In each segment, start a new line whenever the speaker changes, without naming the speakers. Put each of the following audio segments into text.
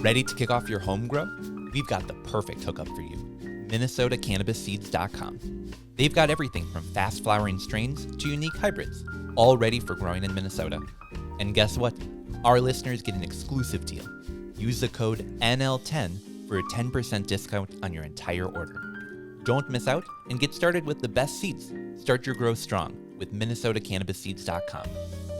Ready to kick off your home grow? We've got the perfect hookup for you. MinnesotaCannabisSeeds.com. They've got everything from fast flowering strains to unique hybrids, all ready for growing in Minnesota. And guess what? Our listeners get an exclusive deal. Use the code NL10 for a 10% discount on your entire order. Don't miss out and get started with the best seeds. Start your growth strong with MinnesotaCannabisSeeds.com.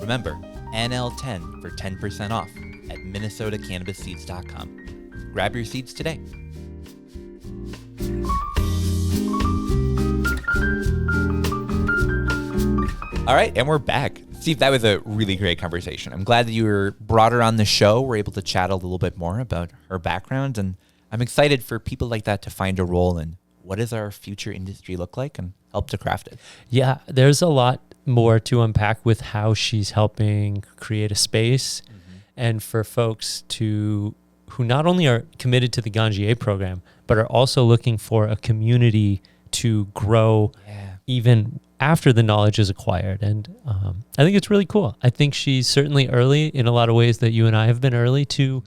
Remember, NL10 for 10% off at MinnesotaCannabisSeeds.com. Grab your seeds today. All right, and we're back. Steve, that was a really great conversation. I'm glad that you brought her on the show. We're able to chat a little bit more about her background, and I'm excited for people like that to find a role in what does our future industry look like and help to craft it.
Yeah, there's a lot more to unpack with how she's helping create a space and for folks who not only are committed to the Ganjier program, but are also looking for a community to grow even after the knowledge is acquired. And I think it's really cool. I think she's certainly early in a lot of ways that you and I have been early to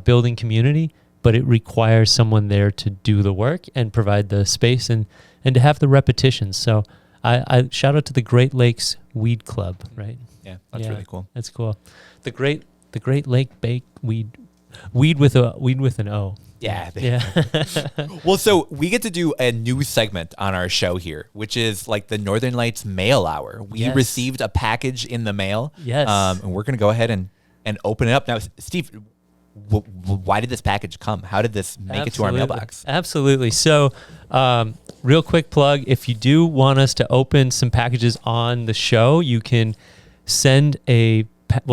building community, but it requires someone there to do the work and provide the space and to have the repetitions. So I shout out to the Great Lakes Weed Club, right?
Yeah, that's really cool.
That's cool. The Great Lake Bake Weed with an O.
Yeah.
Yeah.
Well, so we get to do a new segment on our show here, which is like the Northern Lights Mail Hour. We received a package in the mail.
Yes.
And we're going to go ahead and open it up. Now, Steve, why did this package come? How did this make it to our mailbox?
Absolutely. So, real quick plug, if you do want us to open some packages on the show, you can send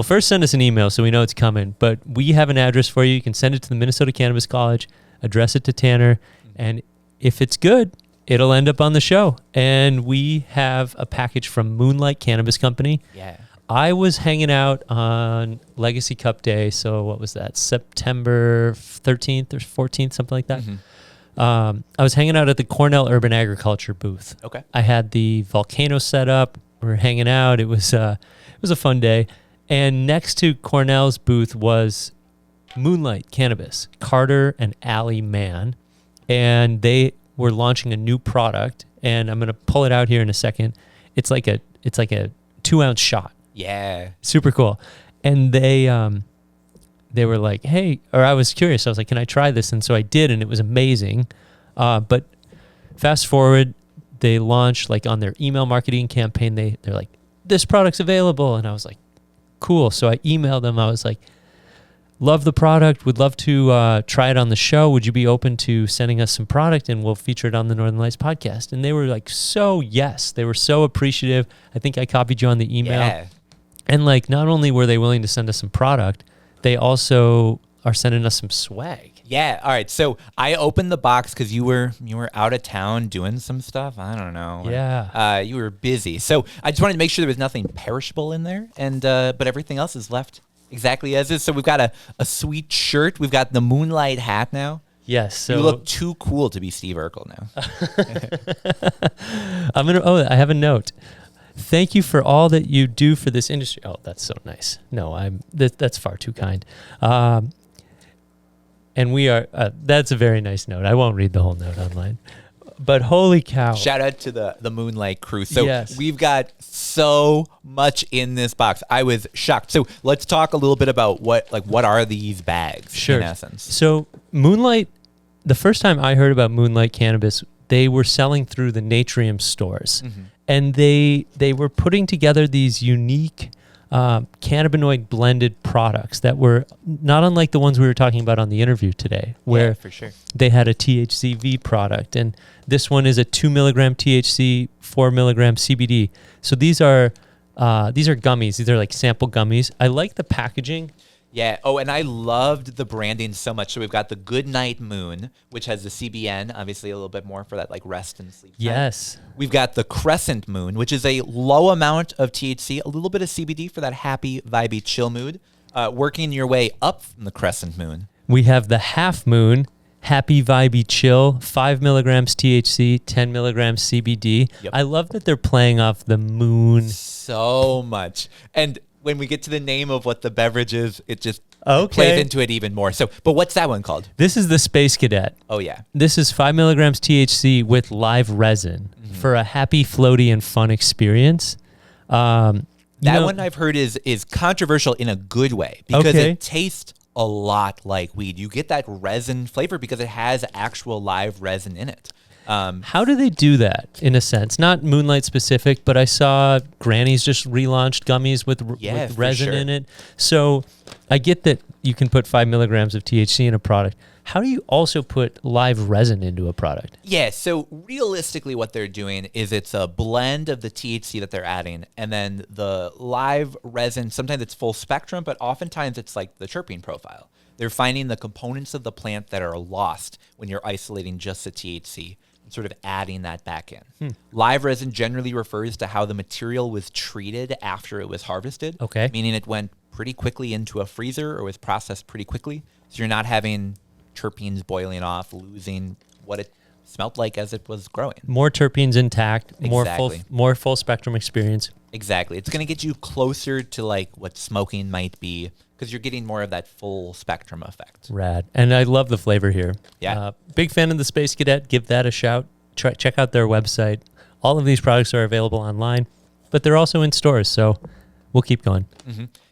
first send us an email so we know it's coming, but we have an address for you. You can send it to the Minnesota Cannabis College, address it to Tanner, and if it's good, it'll end up on the show. And we have a package from Moonlight Cannabis Company.
Yeah.
I was hanging out on Legacy Cup Day, so what was that, September 13th or 14th, something like that. I was hanging out at the Cornell Urban Agriculture booth.
Okay.
I had the Volcano set up. We were hanging out. It was a fun day. And next to Cornell's booth was Moonlight Cannabis, Carter and Allie Mann. And they were launching a new product, and I'm going to pull it out here in a second. It's like a 2-ounce shot.
Yeah.
Super cool. And they were like, hey, or I was curious. I was like, can I try this? And so I did, and it was amazing. But fast forward, they launched like on their email marketing campaign. They're like, this product's available. And I was like, cool. So I emailed them. I was like, love the product. Would love to try it on the show. Would you be open to sending us some product and we'll feature it on the Northern Lights podcast? And they were like, yes. They were so appreciative. I think I copied you on the email.
Yeah.
And like, not only were they willing to send us some product, they also are sending us some swag.
Yeah. All right. So I opened the box because you were out of town doing some stuff. I don't know.
Yeah.
You were busy. So I just wanted to make sure there was nothing perishable in there, and but everything else is left exactly as is. So we've got a sweet shirt. We've got the Moonlight hat now.
Yes. So
you look too cool to be Steve Urkel now.
I have a note. Thank you for all that you do for this industry. Oh, that's so nice. No, that's far too kind. And we are, that's a very nice note. I won't read the whole note online, but holy cow.
Shout out to the Moonlight crew. So we've got so much in this box. I was shocked. So let's talk a little bit about what are these bags in essence?
So Moonlight, the first time I heard about Moonlight Cannabis, they were selling through the Natrium stores. And they were putting together these unique cannabinoid blended products that were not unlike the ones we were talking about on the interview today, where
for sure
they had a THCV product, and this one is a 2 milligram THC, 4 milligram CBD. So these are gummies. These are like sample gummies. I like the packaging.
Yeah. Oh, and I loved the branding so much. So we've got the Good Night Moon, which has the CBN, obviously a little bit more for that like rest and sleep time.
Yes.
We've got the Crescent Moon, which is a low amount of THC, a little bit of CBD for that happy, vibey, chill mood. Working your way up from the Crescent Moon.
We have the Half Moon, happy, vibey, chill, 5 milligrams THC, 10 milligrams CBD. Yep. I love that they're playing off the moon
so much. And when we get to the name of what the beverage is, it just plays into it even more. So, but what's that one called?
This is the Space Cadet.
Oh yeah.
This is 5 milligrams THC with live resin for a happy, floaty, and fun experience. That
one I've heard is controversial in a good way because it tastes a lot like weed. You get that resin flavor because it has actual live resin in it.
How do they do that in a sense? Not Moonlight specific, but I saw Granny's just relaunched gummies with resin in it. So I get that you can put 5 milligrams of THC in a product. How do you also put live resin into a product?
Yeah, so realistically what they're doing is it's a blend of the THC that they're adding, and then the live resin, sometimes it's full spectrum, but oftentimes it's like the terpene profile. They're finding the components of the plant that are lost when you're isolating just the THC and sort of adding that back in. Live resin generally refers to how the material was treated after it was harvested, meaning it went pretty quickly into a freezer or was processed pretty quickly, so you're not having terpenes boiling off, losing what it smelled like as it was growing. More
terpenes intact, more full spectrum experience.
Exactly. It's going to get you closer to like what smoking might be because you're getting more of that full spectrum effect.
Rad. And I love the flavor here.
Yeah.
Big fan of the Space Cadet. Give that a shout. Check out their website. All of these products are available online, but they're also in stores, so we'll keep going.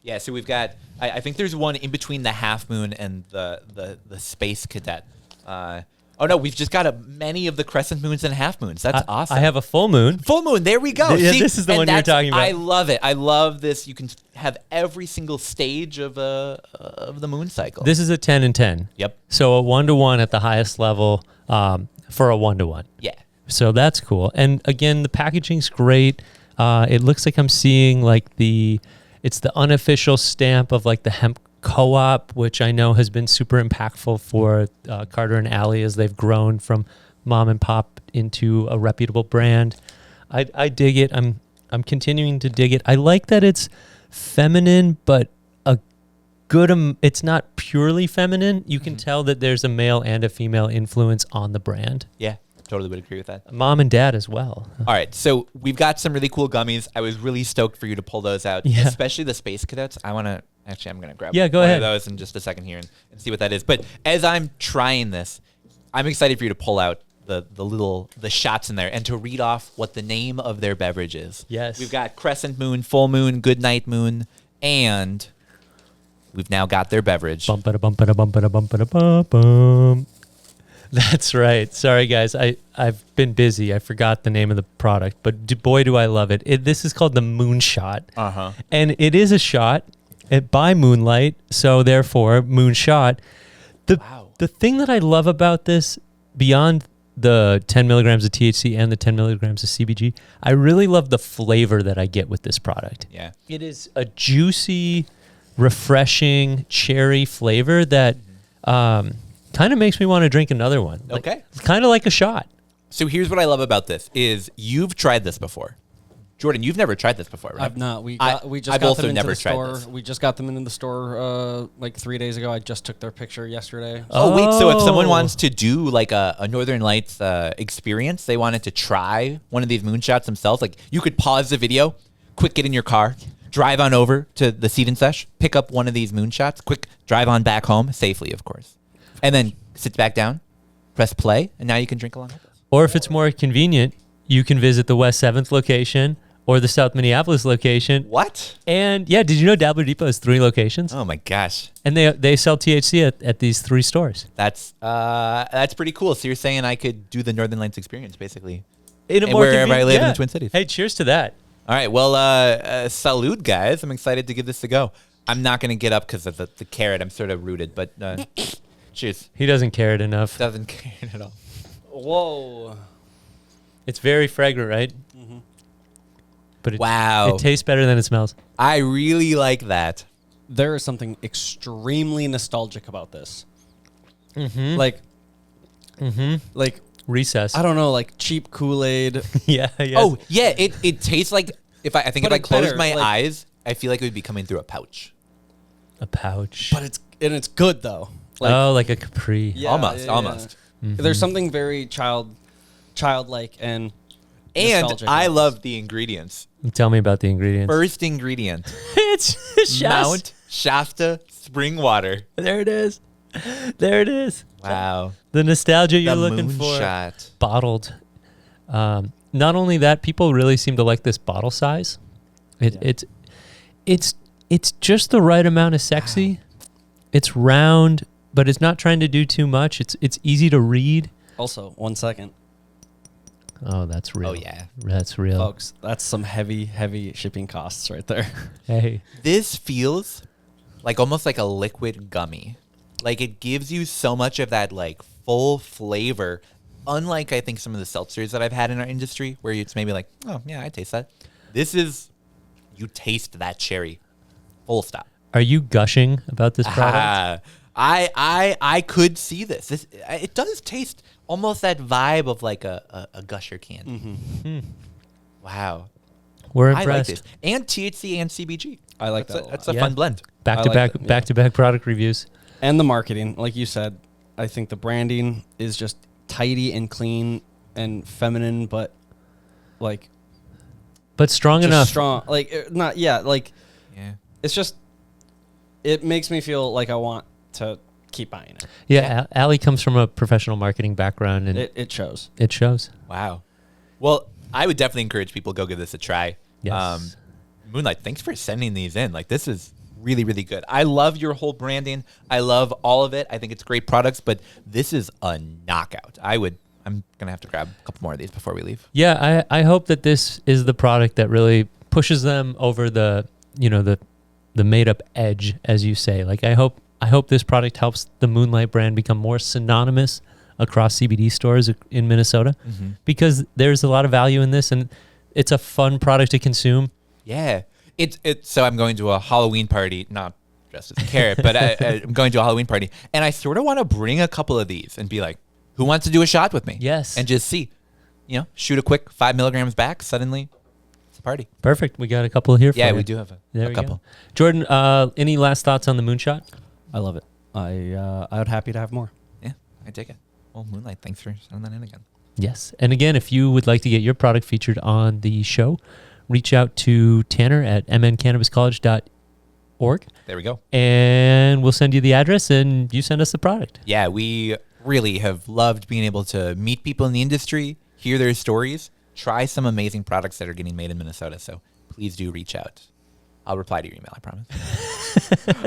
Yeah, so we've got, I think there's one in between the Half Moon and the Space Cadet. Oh no, we've just got many of the Crescent Moons and Half Moons. That's awesome.
I have a full moon.
Full moon, there we go.
See, this is the one you're talking about.
I love it. I love this. You can have every single stage of the moon cycle.
This is a 10 and 10.
Yep.
So a 1-to-1 at the highest level for a 1-to-1.
Yeah.
So that's cool. And again, the packaging's great. It looks like I'm seeing like it's the unofficial stamp of like the hemp co-op, which I know has been super impactful for Carter and Allie as they've grown from mom and pop into a reputable brand. I dig it. I'm continuing to dig it. I like that it's feminine, but it's not purely feminine. You can tell that there's a male and a female influence on the brand.
Yeah. Totally would agree with that.
Mom and dad as well.
All right, so we've got some really cool gummies. I was really stoked for you to pull those out, especially the Space Cadets. I'm going to grab
go
one
ahead.
of those in just a second here and see what that is. But as I'm trying this, I'm excited for you to pull out the shots in there and to read off what the name of their beverage is.
Yes.
We've got Crescent Moon, Full Moon, Good Night Moon, and we've now got their beverage.
Bum. That's right. Sorry, guys. I've been busy. I forgot the name of the product, but boy, do I love it. This is called the MOONSHOT. And it is a shot by Moonlight, so therefore, MOONSHOT. The thing that I love about this, beyond the 10 milligrams of THC and the 10 milligrams of CBG, I really love the flavor that I get with this product.
Yeah.
It is a juicy, refreshing cherry flavor that... kind of makes me want to drink another one. Kind of like a shot.
So here's what I love about this is you've tried this before. Jordan, you've never tried this before, right?
I've not. We just got them into the store. We just got them into the store like 3 days ago. I just took their picture yesterday.
Oh, wait. So if someone wants to do like a Northern Lights experience, they wanted to try one of these moonshots themselves, like you could pause the video, quick get in your car, drive on over to the Seed and Sesh, pick up one of these moonshots, quick drive on back home, safely, of course. And then sit back down, press play, and now you can drink along with us.
Or if it's more convenient, you can visit the West 7th location or the South Minneapolis location.
What?
And yeah, did you know Dabbler Depot has 3 locations?
Oh my gosh.
And they sell THC at these 3 stores.
That's pretty cool. So you're saying I could do the Northern Lights experience, basically.
Wherever
I live in the Twin Cities.
Hey, cheers to that.
All right. Well, salud, guys. I'm excited to give this a go. I'm not going to get up because of the carrot. I'm sort of rooted, but... cheers.
He doesn't carrot enough.
Doesn't carrot at all.
Whoa.
It's very fragrant, right?
Mm-hmm.
But
it
tastes better than it smells.
I really like that.
There is something extremely nostalgic about this.
Mm-hmm.
Like
Recess.
I don't know, like cheap Kool-Aid.
Yeah.
Oh, yeah. It tastes like if I closed
better,
my eyes, I feel like it would be coming through a pouch.
A pouch.
But it's good though.
Like a Capri.
Yeah, almost.
Mm-hmm.
There's something very childlike and
And
nostalgic
I
ones.
love the ingredients.
Tell me about the ingredients.
First ingredient,
It's
Mount Shasta spring water.
There it is. There it is.
Wow.
The nostalgia you're
The
looking for.
Moonshot.
Bottled. Not only that, people really seem to like this bottle size. It's just the right amount of sexy. Wow. It's round, but it's not trying to do too much. It's easy to read.
Also, 1 second.
Oh, that's real.
Oh, yeah.
That's real.
Folks, that's some heavy shipping costs right there.
Hey.
This feels like almost like a liquid gummy. Like it gives you so much of that like full flavor. Unlike I think some of the seltzers that I've had in our industry where it's maybe like, oh yeah, I taste that. This is, you taste that cherry. Full stop.
Are you gushing about this product?
I could see this. It does taste almost that vibe of like a gusher candy.
Mm-hmm.
Wow.
We're
I like
impressed.
this. And THC and CBG.
I like
That's
that.
That's a fun blend.
Back to back product reviews.
And the marketing, like you said, I think the branding is just tidy and clean and feminine, but like,
but strong enough.
Strong, like not like.
Yeah.
It's just, it makes me feel like I want to keep buying it.
Yeah, Allie comes from a professional marketing background, and
it shows.
It shows.
Wow. Well, I would definitely encourage people to go give this a try.
Yes.
Moonlight, thanks for sending these in. Like, this is really, really good. I love your whole branding. I love all of it. I think it's great products, but this is a knockout. I'm going to have to grab a couple more of these before we leave.
Yeah, I hope that this is the product that really pushes them over the made up edge, as you say. Like, I hope this product helps the Moonlight brand become more synonymous across CBD stores in Minnesota, because there's a lot of value in this, and it's a fun product to consume.
Yeah. So I'm going to a Halloween party, not dressed as a carrot, but I'm going to a Halloween party, and I sort of want to bring a couple of these and be like, who wants to do a shot with me?
Yes.
And just see, shoot a quick 5 milligrams back, suddenly it's a party.
Perfect. We got a couple here for you.
Yeah, we do have a couple.
Go. Jordan, any last thoughts on the Moonshot?
I love it. I would happy to have more.
Yeah, I take it. Well, Moonlight, thanks for sending that in again.
Yes. And again, if you would like to get your product featured on the show, reach out to Tanner at mncannabiscollege.org.
There we go.
And we'll send you the address, and you send us the product.
Yeah, we really have loved being able to meet people in the industry, hear their stories, try some amazing products that are getting made in Minnesota. So please do reach out. I'll reply to your email, I promise.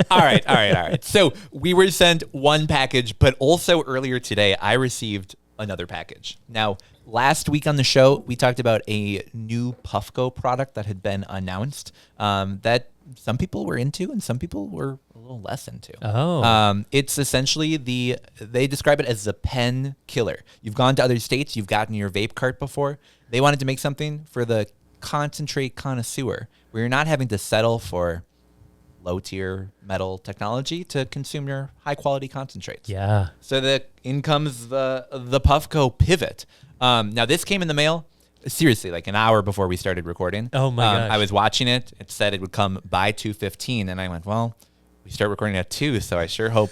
All right. So we were sent one package, but also earlier today, I received another package. Now, last week on the show, we talked about a new Puffco product that had been announced that some people were into and some people were a little less into.
Oh.
It's essentially they describe it as the pen killer. You've gone to other states, you've gotten your vape cart before. They wanted to make something for the concentrate connoisseur, where you're not having to settle for low-tier metal technology to consume your high-quality concentrates.
Yeah.
So in comes the Puffco Pivot. Now, this came in the mail, seriously, like an hour before we started recording.
Oh, my gosh.
I was watching it. It said it would come by 2:15, and I went, well, we start recording at 2, so I sure hope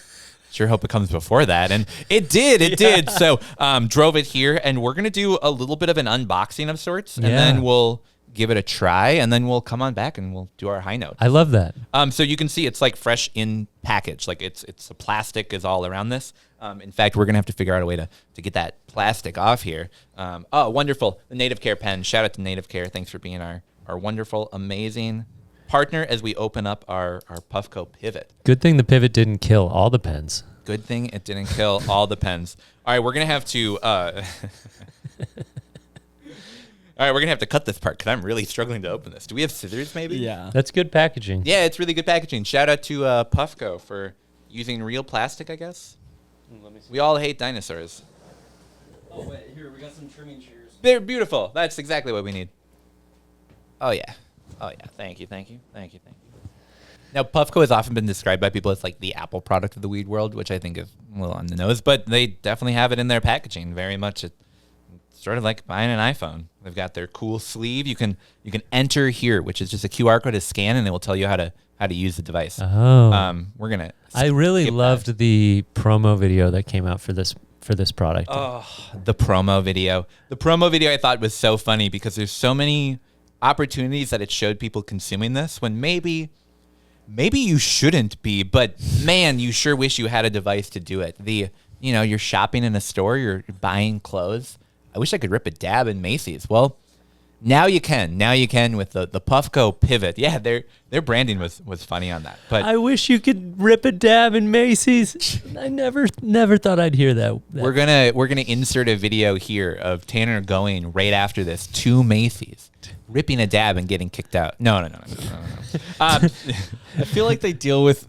it comes before that. And it did. It did. So drove it here, and we're going to do a little bit of an unboxing of sorts, and then we'll give it a try, and then we'll come on back and we'll do our high note.
I love that.
So you can see it's like fresh in package. Like it's the plastic is all around this. In fact, we're going to have to figure out a way to get that plastic off here. Oh, wonderful. The Native Care pen. Shout out to Native Care. Thanks for being our wonderful, amazing partner as we open up our Puffco Pivot.
Good thing the Pivot didn't kill all the pens.
Good thing it didn't kill all the pens. All right, we're going to have to... All right, we're going to have to cut this part because I'm really struggling to open this. Do we have scissors maybe?
Yeah.
That's good packaging.
Yeah, it's really good packaging. Shout out to Puffco for using real plastic, I guess.
Let me see.
We all hate dinosaurs.
Oh, wait. Here, we got some trimming shears.
They're beautiful. That's exactly what we need. Oh, yeah. Thank you. Now, Puffco has often been described by people as like the Apple product of the weed world, which I think is a little on the nose, but they definitely have it in their packaging. Very much sort of like buying an iPhone. They've got their cool sleeve. You can enter here, which is just a QR code to scan, and it will tell you how to use the device.
Oh.
We're gonna.
I really loved the promo video that came out for this for this product.
Oh, the promo video. The promo video I thought was so funny because there's so many opportunities that it showed people consuming this when maybe you shouldn't be, but man, you sure wish you had a device to do it. You're shopping in a store, you're buying clothes. I wish I could rip a dab in Macy's. Well, now you can. Now you can with the Puffco pivot. Yeah, their branding was funny on that. But
I wish you could rip a dab in Macy's. I never thought I'd hear that.
we're gonna insert a video here of Tanner going right after this to Macy's, ripping a dab and getting kicked out. No.
I feel like they deal with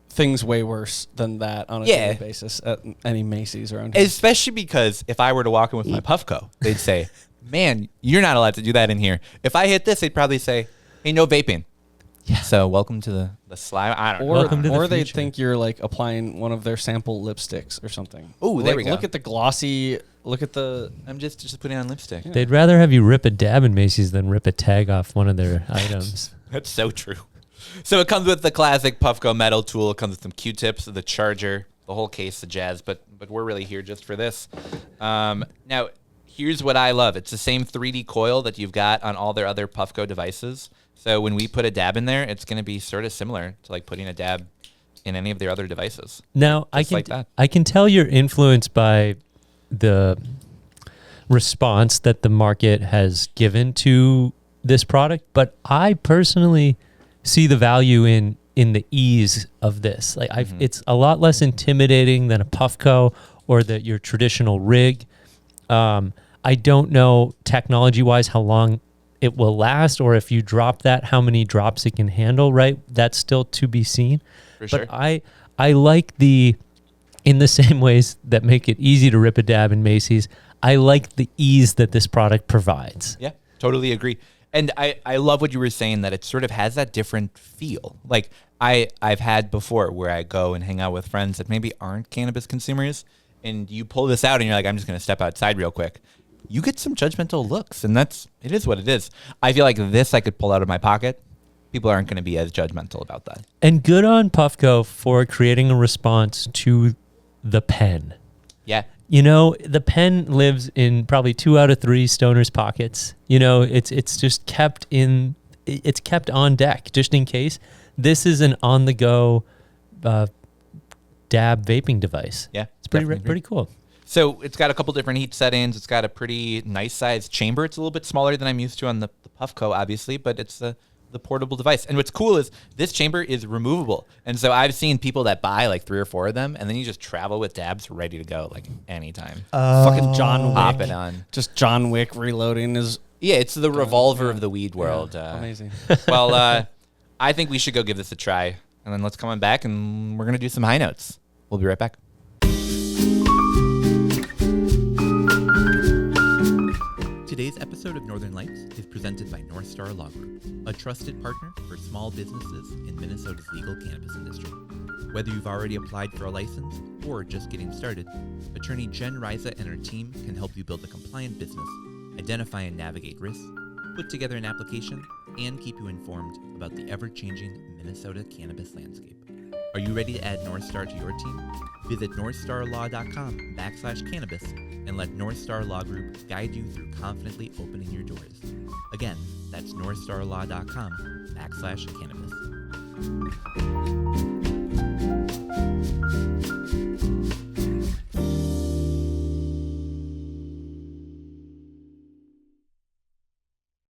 things way worse than that on a daily basis at any Macy's around here.
Especially because if I were to walk in with my Puffco, they'd say, man, you're not allowed to do that in here. If I hit this, they'd probably say, hey, no vaping. Yeah. So welcome to the slime. I don't know.
Welcome to the
Or they'd
future.
think you're like applying one of their sample lipsticks or something.
Ooh, there
Like,
we go.
Look at the glossy, look at the...
I'm just putting on lipstick.
Yeah.
They'd rather have you rip a dab in Macy's than rip a tag off one of their items.
That's so true. So it comes with the classic Puffco metal tool. It comes with some Q-tips, the charger, the whole case of jazz. But we're really here just for this. Now, here's what I love. It's the same 3D coil that you've got on all their other Puffco devices. So when we put a dab in there, it's going to be sort of similar to like putting a dab in any of their other devices.
Now,
Just like that.
I can tell you're influenced by the response that the market has given to this product, but I personally see the value in the ease of this. Like it's a lot less intimidating than a Puffco or your traditional rig. I don't know technology-wise how long it will last, or if you drop that, how many drops it can handle, right? That's still to be seen.
For sure.
But I like in the same ways that make it easy to rip a dab in Macy's, I like the ease that this product provides.
Yeah, totally agree. And I love what you were saying, that it sort of has that different feel. Like I've had before where I go and hang out with friends that maybe aren't cannabis consumers, and you pull this out and you're like, I'm just going to step outside real quick. You get some judgmental looks, and it is what it is. I feel like this I could pull out of my pocket. People aren't going to be as judgmental about that.
And good on Puffco for creating a response to the pen.
Yeah.
You know, the pen lives in probably 2 out of 3 stoners' pockets. You know, it's just kept on deck just in case. This is an on-the-go dab vaping device.
Yeah.
It's pretty
definitely
pretty cool.
So it's got a couple different heat settings. It's got a pretty nice sized chamber. It's a little bit smaller than I'm used to on the Puffco, obviously, but it's the portable device. And what's cool is this chamber is removable. And so I've seen people that buy like 3 or 4 of them, and then you just travel with dabs ready to go like anytime.
Fucking John Wick.
Pop it on.
Just John Wick reloading is
Yeah, it's the revolver of the weed world.
amazing.
Well, I think we should go give this a try. And then let's come on back, and we're going to do some high notes. We'll be right back. Today's episode of Northern Lights is presented by North Star Law Group, a trusted partner for small businesses in Minnesota's legal cannabis industry. Whether you've already applied for a license or just getting started, attorney Jen Riza and her team can help you build a compliant business, identify and navigate risks, put together an application, and keep you informed about the ever-changing Minnesota cannabis landscape. Are you ready to add North Star to your team? Visit northstarlaw.com/cannabis and let North Star Law Group guide you through confidently opening your doors. Again, that's northstarlaw.com/cannabis.